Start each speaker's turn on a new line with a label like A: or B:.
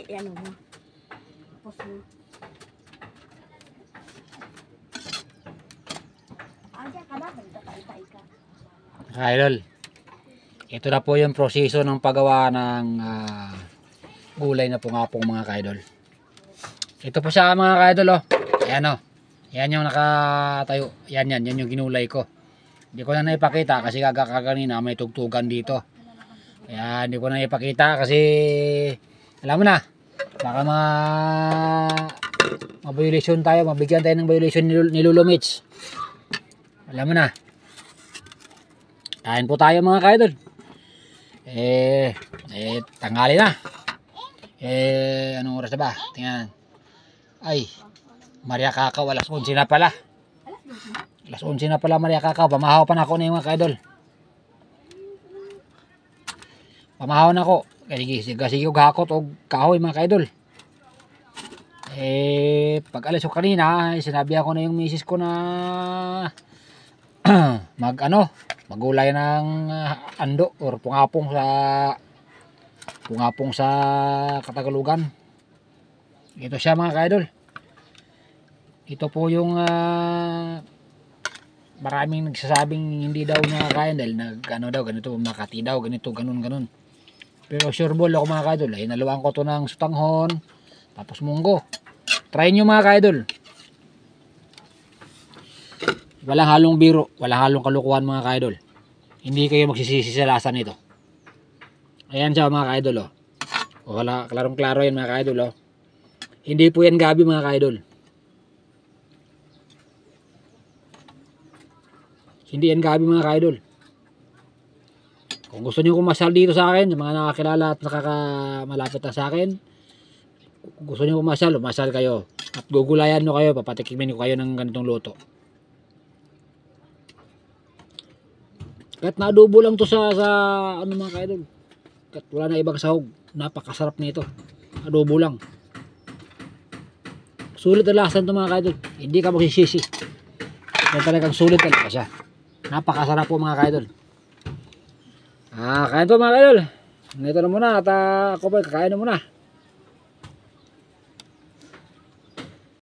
A: ano mo. Tapos mo. Diyan ka na, nagtatay ka.
B: Idol, ito na po yung proseso ng paggawa ng gulay na pungapong mga kaidol. Ito po siya mga kaidol, oh. Ayan, oh. Yan yung nakatayo. Yan yung ginulay ko. Hindi ko na naipakita kasi kaganina may tugtugan dito. Kaya hindi ko na naipakita kasi alam mo na, baka ma-violation tayo, mabigyan tayo ng violation ni Lolo Mitch. Alam mo na. Kain po tayo mga kaidol. Tanghali na. Anong oras na ba? Tingnan. Ay, Maria Kakao, alas 11 na pala. Alas 11 na pala Maria Kakao. Pamahaw pa na ako na yung mga kaidol. Pamahaw na ako. Kasi yung hakot o kahoy mga kaidol. Pag alas ko kanina, sinabi ako na yung misis ko na magulay ng ando or pungapong sa Katagalugan. Ito siya mga kaidol. Ito po yung maraming nagsasabing hindi daw nakakain dahil ganito Makati daw, ganito, ganun. Pero sure ball ako mga kaidol, ay naluwaan ko to ng sutanghon tapos munggo. Try nyo mga kaidol. Walang halong biro, walang halong kalukuhan mga kaidol. Hindi kayo magsisisi sa lasa nito. Ayan siya mga kaidol, oh. Wala, klarong-klaro yan mga kaidol, oh. Hindi po yan gabi mga kaidol. Hindi yan gabi mga kaidol. Kung gusto niyo kumasal dito sa akin, mga nakakilala at nakakamalapit na sa akin, kung gusto niyo kumasal, umasal kayo. At gugulayan nyo kayo, papatikimin ko kayo ng ganitong luto. Kahit na-adobo lang to sa ano mga kaidol. Kahit wala na ibang sahog, napakasarap nito. Adobo lang. Sulit na lasan to mga kaidol. Hindi ka magsisisi. Yan talagang sulit talaga siya. Napakasarap po mga kaidol. Kain po mga kaidol. Ito na muna at ako po kakain na muna.